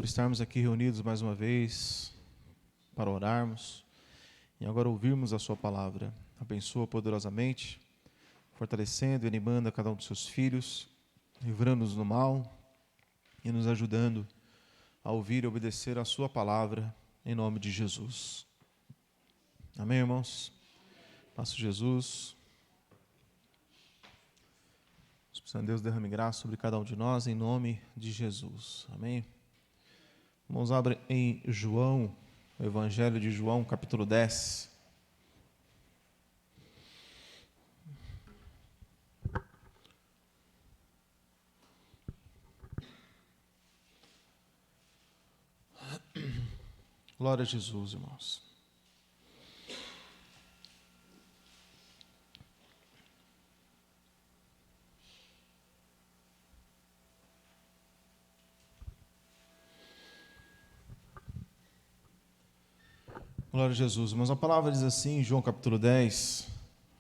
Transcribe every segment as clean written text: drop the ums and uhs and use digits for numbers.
estarmos aqui reunidos mais uma vez para orarmos e agora ouvirmos a sua palavra. Abençoa poderosamente, fortalecendo e animando a cada um dos seus filhos, livrando-nos do mal e nos ajudando a ouvir e obedecer a sua palavra, em nome de Jesus. Amém, irmãos? Passo Jesus. Espírito Deus derrame graça sobre cada um de nós, em nome de Jesus. Amém? Vamos abrir em João, o Evangelho de João, capítulo 10. Glória a Jesus, irmãos. Glória a Jesus. Mas a palavra diz assim, em João capítulo 10,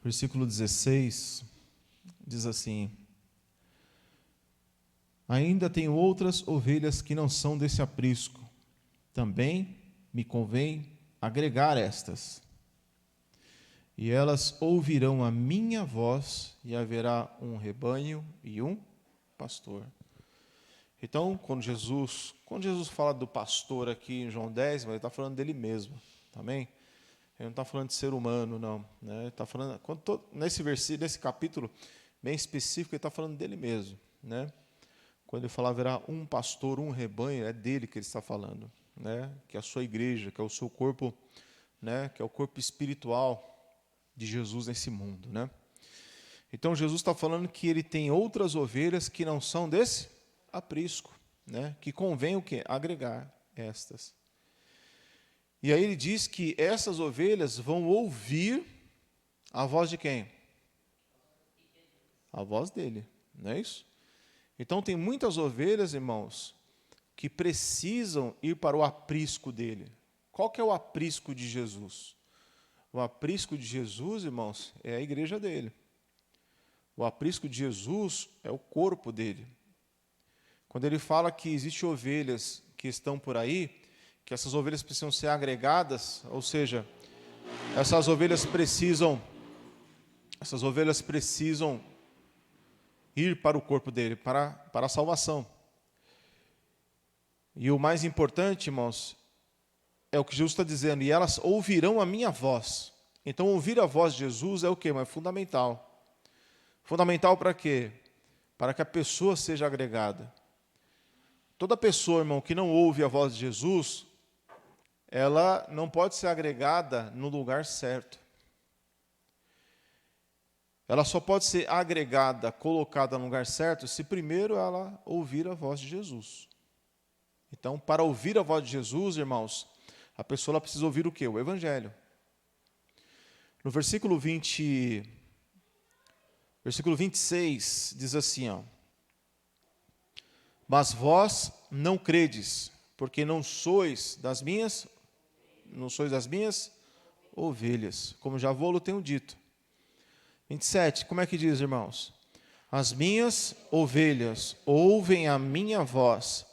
versículo 16, diz assim: ainda tenho outras ovelhas que não são desse aprisco. Também me convém agregar estas. E elas ouvirão a minha voz, e haverá um rebanho e um pastor. Então, quando Jesus fala do pastor aqui em João 10, mas ele está falando dele mesmo. Amém? Ele não está falando de ser humano, não. Né? Ele está falando, nesse versículo, nesse capítulo bem específico, ele está falando dele mesmo. Né? Quando ele fala haverá um pastor, um rebanho, é dele que ele está falando. Né? Que é a sua igreja, que é o seu corpo, né? Que é o corpo espiritual de Jesus nesse mundo. Né? Então Jesus está falando que ele tem outras ovelhas que não são desse aprisco, né? Que convém o quê? Agregar estas. E aí ele diz que essas ovelhas vão ouvir a voz de quem? A voz dele, não é isso? Então tem muitas ovelhas, irmãos, que precisam ir para o aprisco dele. Qual que é o aprisco de Jesus? O aprisco de Jesus, irmãos, é a igreja dele. O aprisco de Jesus é o corpo dele. Quando ele fala que existem ovelhas que estão por aí, que essas ovelhas precisam ser agregadas, ou seja, essas ovelhas precisam ir para o corpo dele, para a salvação. E o mais importante, irmãos, é o que Jesus está dizendo, e elas ouvirão a minha voz. Então, ouvir a voz de Jesus é o quê? Mas é fundamental. Fundamental para quê? Para que a pessoa seja agregada. Toda pessoa, irmão, que não ouve a voz de Jesus, ela não pode ser agregada no lugar certo. Ela só pode ser agregada, colocada no lugar certo, se primeiro ela ouvir a voz de Jesus. Então, para ouvir a voz de Jesus, irmãos, a pessoa ela precisa ouvir o quê? O Evangelho. No versículo 26, diz assim, ó: mas vós não credes, porque não sois das minhas ovelhas, como já vou-lo tenho dito. 27, como é que diz, irmãos? As minhas ovelhas ouvem a minha voz,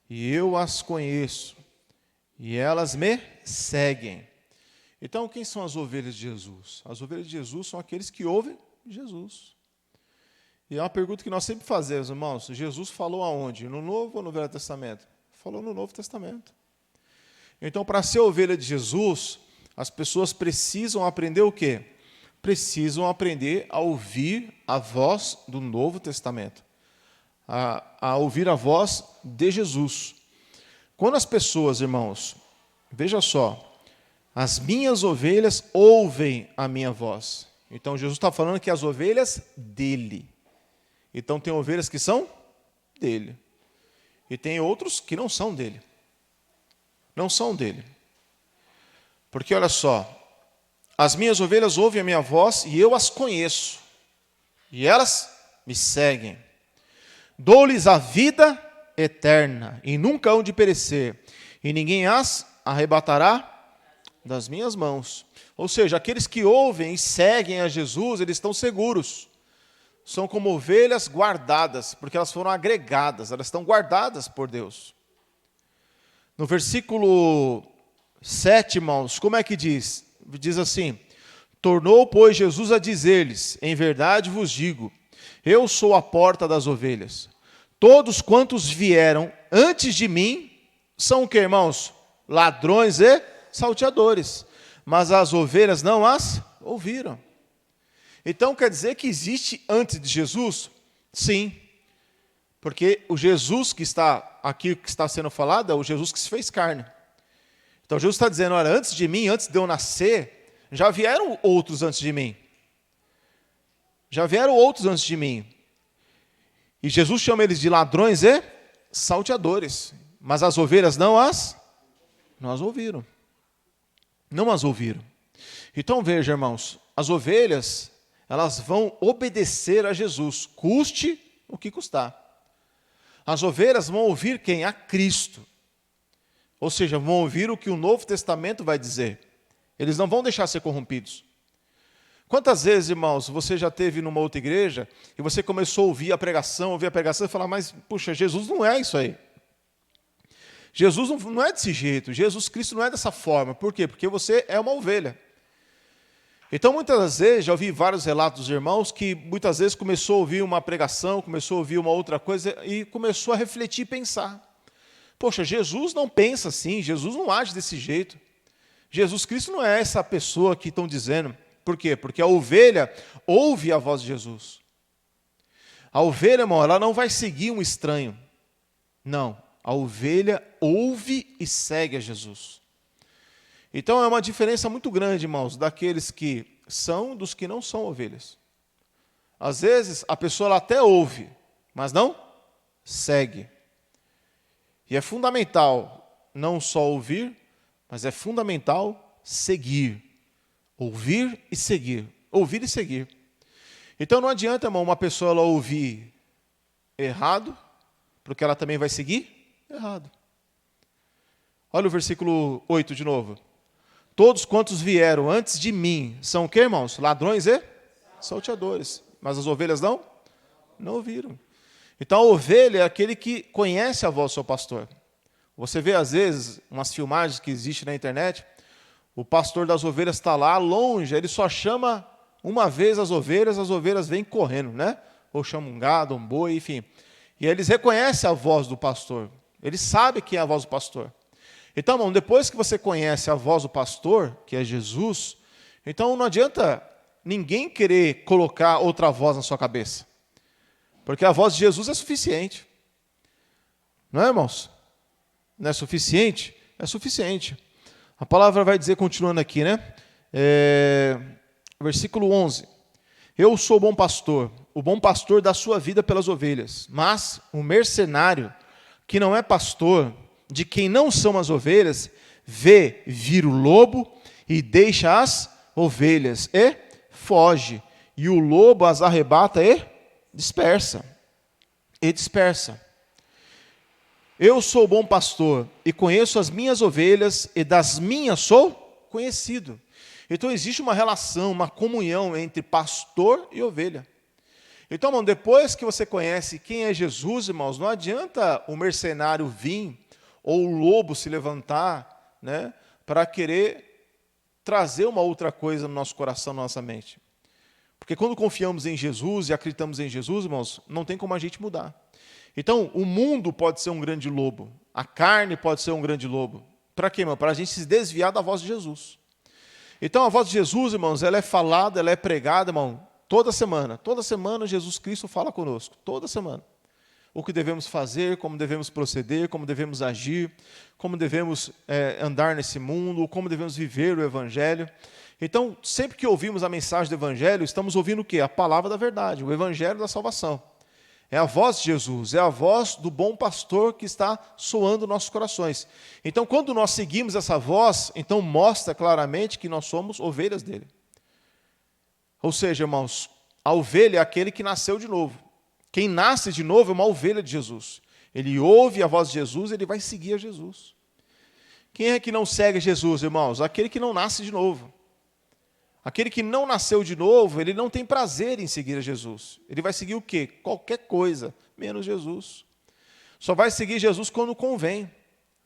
e eu as conheço, e elas me seguem. Então, quem são as ovelhas de Jesus? As ovelhas de Jesus são aqueles que ouvem Jesus. E é uma pergunta que nós sempre fazemos, irmãos. Jesus falou aonde? No Novo ou no Velho Testamento? Falou no Novo Testamento. Então, para ser ovelha de Jesus, as pessoas precisam aprender o quê? Precisam aprender a ouvir a voz do Novo Testamento. A ouvir a voz de Jesus. Quando as pessoas, irmãos, veja só, as minhas ovelhas ouvem a minha voz. Então, Jesus está falando que as ovelhas dele. Então, tem ovelhas que são dele. E tem outros que não são dele. Não são dele. Porque, olha só, as minhas ovelhas ouvem a minha voz e eu as conheço. E elas me seguem. Dou-lhes a vida eterna e nunca hão de perecer. E ninguém as arrebatará das minhas mãos. Ou seja, aqueles que ouvem e seguem a Jesus, eles estão seguros. São como ovelhas guardadas, porque elas foram agregadas, elas estão guardadas por Deus. No versículo 7, irmãos, como é que diz? Diz assim: tornou, pois, Jesus a dizer-lhes: em verdade vos digo, eu sou a porta das ovelhas. Todos quantos vieram antes de mim são o que, irmãos? Ladrões e salteadores. Mas as ovelhas não as ouviram. Então quer dizer que existe antes de Jesus? Sim. Porque o Jesus que está aqui, que está sendo falado, é o Jesus que se fez carne. Então Jesus está dizendo, olha, antes de mim, antes de eu nascer, já vieram outros antes de mim. Já vieram outros antes de mim. E Jesus chama eles de ladrões e salteadores. Mas as ovelhas não as ouviram. Não as ouviram. Então veja, irmãos, as ovelhas, elas vão obedecer a Jesus, custe o que custar. As ovelhas vão ouvir quem? A Cristo. Ou seja, vão ouvir o que o Novo Testamento vai dizer. Eles não vão deixar ser corrompidos. Quantas vezes, irmãos, você já esteve numa outra igreja e você começou a ouvir a pregação e falar, mas, puxa, Jesus não é isso aí. Jesus não é desse jeito, Jesus Cristo não é dessa forma. Por quê? Porque você é uma ovelha. Então, muitas das vezes, já ouvi vários relatos dos irmãos que muitas vezes começou a ouvir uma pregação, começou a ouvir uma outra coisa e começou a refletir e pensar. Poxa, Jesus não pensa assim, Jesus não age desse jeito. Jesus Cristo não é essa pessoa que estão dizendo. Por quê? Porque a ovelha ouve a voz de Jesus. A ovelha, irmão, ela não vai seguir um estranho. Não, a ovelha ouve e segue a Jesus. Então é uma diferença muito grande, irmãos, daqueles que são dos que não são ovelhas. Às vezes a pessoa ela até ouve, mas não segue. E é fundamental não só ouvir, mas é fundamental seguir. Ouvir e seguir. Ouvir e seguir. Então não adianta, irmão, uma pessoa ela ouvir errado, porque ela também vai seguir errado. Olha o versículo 8 de novo. Todos quantos vieram antes de mim são o que, irmãos? Ladrões e salteadores. Mas as ovelhas não ouviram. Então a ovelha é aquele que conhece a voz do seu pastor. Você vê às vezes umas filmagens que existem na internet, o pastor das ovelhas está lá longe, ele só chama uma vez as ovelhas vêm correndo, né? Ou chama um gado, um boi, enfim. E eles reconhecem a voz do pastor. Eles sabem quem é a voz do pastor. Então, irmão, depois que você conhece a voz do pastor, que é Jesus, então não adianta ninguém querer colocar outra voz na sua cabeça. Porque a voz de Jesus é suficiente. Não é, irmãos? Não é suficiente? É suficiente. A palavra vai dizer, continuando aqui, né? Versículo 11. Eu sou o bom pastor dá sua vida pelas ovelhas. Mas o mercenário, que não é pastor, de quem não são as ovelhas, vê vir o lobo e deixa as ovelhas e foge. E o lobo as arrebata e dispersa. Eu sou o bom pastor e conheço as minhas ovelhas e das minhas sou conhecido. Então existe uma relação, uma comunhão entre pastor e ovelha. Então, irmão, depois que você conhece quem é Jesus, irmãos, não adianta o mercenário vir ou o lobo se levantar, né, para querer trazer uma outra coisa no nosso coração, na nossa mente. Porque quando confiamos em Jesus e acreditamos em Jesus, irmãos, não tem como a gente mudar. Então, o mundo pode ser um grande lobo, a carne pode ser um grande lobo. Para quê, irmão? Para a gente se desviar da voz de Jesus. Então, a voz de Jesus, irmãos, ela é falada, ela é pregada, irmão, toda semana. Toda semana Jesus Cristo fala conosco, toda semana. O que devemos fazer, como devemos proceder, como devemos agir, como devemos andar nesse mundo, como devemos viver o Evangelho. Então, sempre que ouvimos a mensagem do Evangelho, estamos ouvindo o quê? A palavra da verdade, o Evangelho da salvação. É a voz de Jesus, é a voz do bom pastor que está soando nos nossos corações. Então, quando nós seguimos essa voz, então mostra claramente que nós somos ovelhas dele. Ou seja, irmãos, a ovelha é aquele que nasceu de novo. Quem nasce de novo é uma ovelha de Jesus. Ele ouve a voz de Jesus, ele vai seguir a Jesus. Quem é que não segue Jesus, irmãos? Aquele que não nasce de novo. Aquele que não nasceu de novo, ele não tem prazer em seguir a Jesus. Ele vai seguir o quê? Qualquer coisa, menos Jesus. Só vai seguir Jesus quando convém.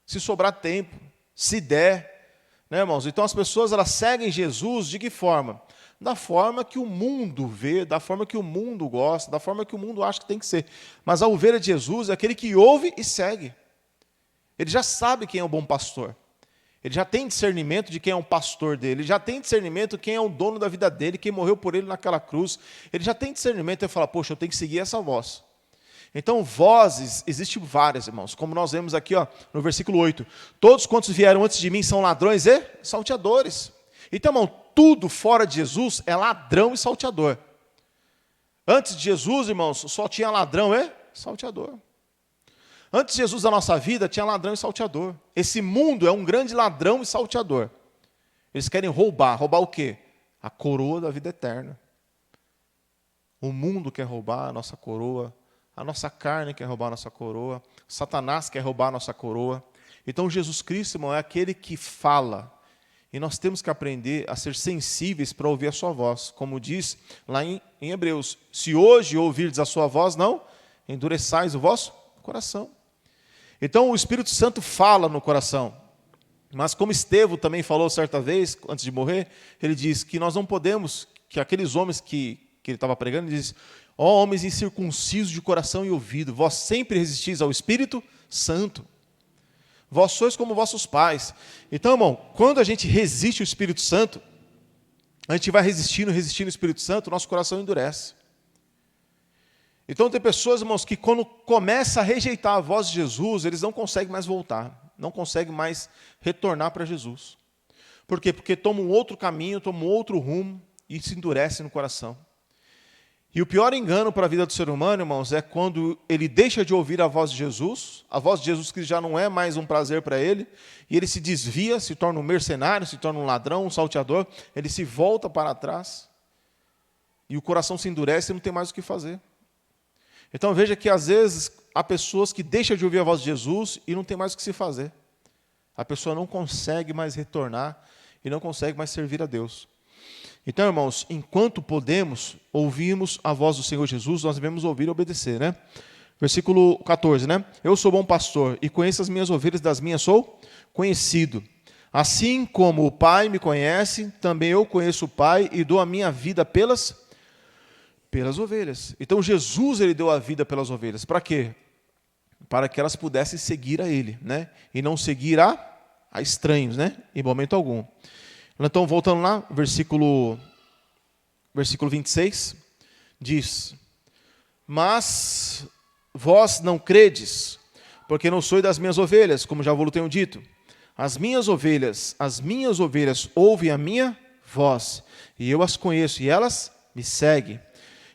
se sobrar tempo, se der, né, irmãos? Então as pessoas elas seguem Jesus de que forma? Da forma que o mundo vê, da forma que o mundo gosta, da forma que o mundo acha que tem que ser. Mas a ovelha de Jesus é aquele que ouve e segue. Ele já sabe quem é o bom pastor. Ele já tem discernimento de quem é o pastor dele. Ele já tem discernimento de quem é o dono da vida dele, quem morreu por ele naquela cruz. Ele já tem discernimento e fala, poxa, eu tenho que seguir essa voz. Então, vozes, existem várias, irmãos. Como nós vemos aqui no versículo 8. Todos quantos vieram antes de mim são ladrões e salteadores. Então, irmão, tudo fora de Jesus é ladrão e salteador. Antes de Jesus, irmãos, só tinha ladrão e salteador. Antes de Jesus da nossa vida, tinha ladrão e salteador. Esse mundo é um grande ladrão e salteador. Eles querem roubar. Roubar o quê? A coroa da vida eterna. O mundo quer roubar a nossa coroa. A nossa carne quer roubar a nossa coroa. Satanás quer roubar a nossa coroa. Então, Jesus Cristo, irmão, é aquele que fala. E nós temos que aprender a ser sensíveis para ouvir a sua voz. Como diz lá em Hebreus. Se hoje ouvirdes a sua voz, não endureçais o vosso coração. Então, o Espírito Santo fala no coração. Mas como Estevão também falou certa vez, antes de morrer, ele diz que nós não podemos, que aqueles homens que ele estava pregando, ele diz, ó homens incircuncisos de coração e ouvido, vós sempre resistis ao Espírito Santo. Vós sois como vossos pais. Então, irmão, quando a gente resiste ao Espírito Santo, a gente vai resistindo ao Espírito Santo, nosso coração endurece. Então tem pessoas, irmãos, que quando começa a rejeitar a voz de Jesus, eles não conseguem mais voltar, não conseguem mais retornar para Jesus. Por quê? Porque tomam um outro caminho, tomam outro rumo e se endurecem no coração. E o pior engano para a vida do ser humano, irmãos, é quando ele deixa de ouvir a voz de Jesus, a voz de Jesus que já não é mais um prazer para ele, e ele se desvia, se torna um mercenário, se torna um ladrão, um salteador, ele se volta para trás, e o coração se endurece e não tem mais o que fazer. Então veja que às vezes há pessoas que deixam de ouvir a voz de Jesus e não tem mais o que se fazer. A pessoa não consegue mais retornar e não consegue mais servir a Deus. Então, irmãos, enquanto podemos, ouvimos a voz do Senhor Jesus, nós devemos ouvir e obedecer, né? Versículo 14, né? Eu sou bom pastor e conheço as minhas ovelhas, das minhas sou conhecido. Assim como o Pai me conhece, também eu conheço o Pai e dou a minha vida pelas ovelhas. Então Jesus ele deu a vida pelas ovelhas. Para quê? Para que elas pudessem seguir a Ele, né? E não seguir a estranhos, né? Em momento algum. Então, voltando lá, versículo 26, diz, mas vós não credes, porque não sois das minhas ovelhas, como já vos tenho dito. As minhas ovelhas ouvem a minha voz, e eu as conheço, e elas me seguem.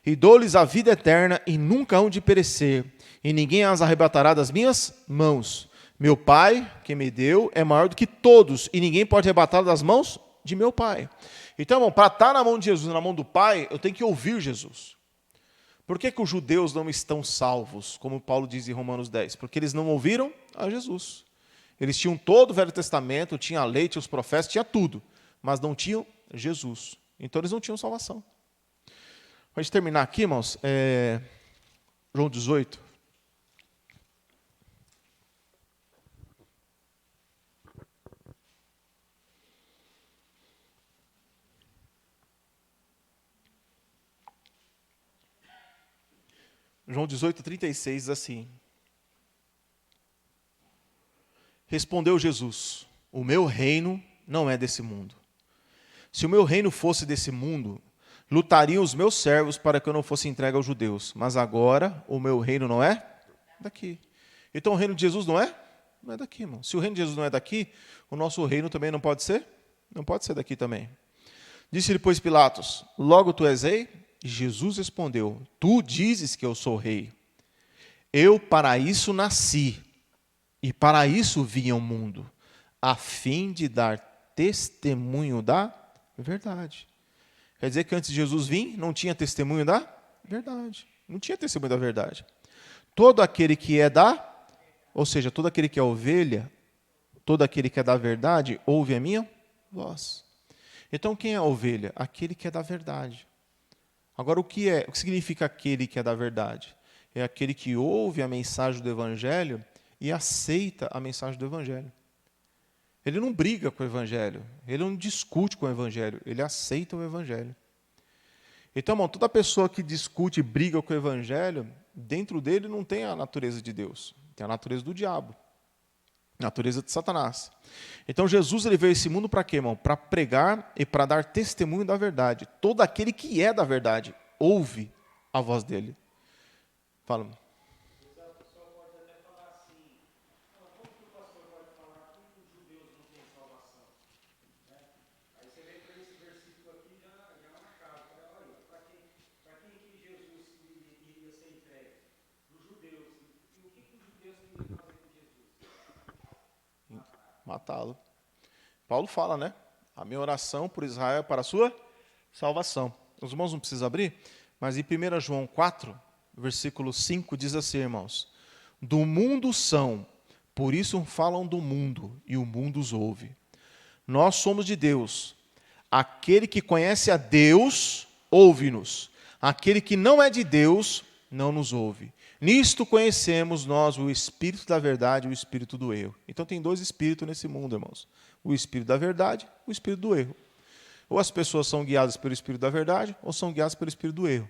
E dou-lhes a vida eterna, e nunca hão de perecer, e ninguém as arrebatará das minhas mãos. Meu Pai, que me deu, é maior do que todos, e ninguém pode arrebatá-lo das mãos de meu Pai. Então, irmão, para estar na mão de Jesus, na mão do Pai, eu tenho que ouvir Jesus. Por que os judeus não estão salvos, como Paulo diz em Romanos 10? Porque eles não ouviram a Jesus. Eles tinham todo o Velho Testamento, tinha a lei, tinha os profetas, tinha tudo, mas não tinham Jesus. Então, eles não tinham salvação. Para a gente terminar aqui, irmãos, João 18. João 18, 36 diz assim. Respondeu Jesus, o meu reino não é desse mundo. Se o meu reino fosse desse mundo, lutariam os meus servos para que eu não fosse entregue aos judeus. Mas agora o meu reino não é daqui. Então o reino de Jesus não é? Não é daqui, irmão. Se o reino de Jesus não é daqui, o nosso reino também não pode ser? Não pode ser daqui também. Disse-lhe, pois, Pilatos, logo tu és rei? E Jesus respondeu, tu dizes que eu sou rei. Eu para isso nasci, e para isso vim ao mundo, a fim de dar testemunho da verdade. Quer dizer que antes de Jesus vir, não tinha testemunho da verdade. Não tinha testemunho da verdade. Todo aquele que é ou seja, todo aquele que é ovelha, todo aquele que é da verdade, ouve a minha voz. Então quem é a ovelha? Aquele que é da verdade. Agora, o que significa aquele que é da verdade? É aquele que ouve a mensagem do Evangelho e aceita a mensagem do Evangelho. Ele não briga com o Evangelho, ele não discute com o Evangelho, ele aceita o Evangelho. Então, irmão, toda pessoa que discute e briga com o Evangelho, dentro dele não tem a natureza de Deus, tem a natureza do diabo, a natureza de Satanás. Então, Jesus ele veio a esse mundo para quê, irmão? Para pregar e para dar testemunho da verdade. Todo aquele que é da verdade ouve a voz dele. Fala. Matá-lo. Paulo fala, né? A minha oração por Israel é para a sua salvação. Os irmãos não precisam abrir, mas em 1 João 4, versículo 5, diz assim, irmãos: do mundo são, por isso falam do mundo, e o mundo os ouve. Nós somos de Deus. Aquele que conhece a Deus, ouve-nos. Aquele que não é de Deus, não nos ouve. Nisto conhecemos nós o espírito da verdade e o espírito do erro. Então tem dois espíritos nesse mundo, irmãos. O espírito da verdade e o espírito do erro. Ou as pessoas são guiadas pelo espírito da verdade, ou são guiadas pelo espírito do erro.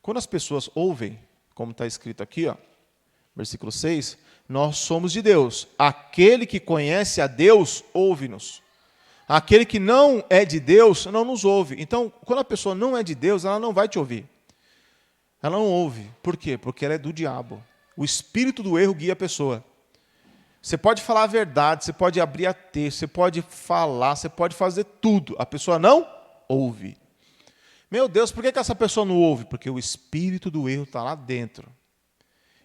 Quando as pessoas ouvem, como está escrito aqui, versículo 6, nós somos de Deus. Aquele que conhece a Deus, ouve-nos. Aquele que não é de Deus, não nos ouve. Então, quando a pessoa não é de Deus, ela não vai te ouvir. Ela não ouve. Por quê? Porque ela é do diabo. O espírito do erro guia a pessoa. Você pode falar a verdade, você pode abrir a texto, você pode falar, você pode fazer tudo. A pessoa não ouve. Meu Deus, por que essa pessoa não ouve? Porque o espírito do erro está lá dentro.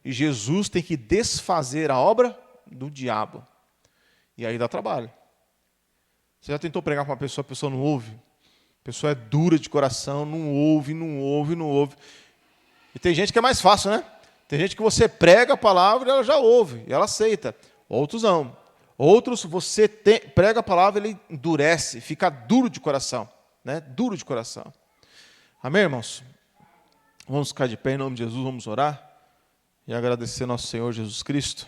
E Jesus tem que desfazer a obra do diabo. E aí dá trabalho. Você já tentou pregar para uma pessoa, a pessoa não ouve? A pessoa é dura de coração, não ouve, não ouve, não ouve. E tem gente que é mais fácil, né? Tem gente que você prega a palavra e ela já ouve, e ela aceita. Outros não. Outros, você prega a palavra e ele endurece, fica duro de coração. Né? Duro de coração. Amém, irmãos? Vamos ficar de pé em nome de Jesus, vamos orar e agradecer ao nosso Senhor Jesus Cristo.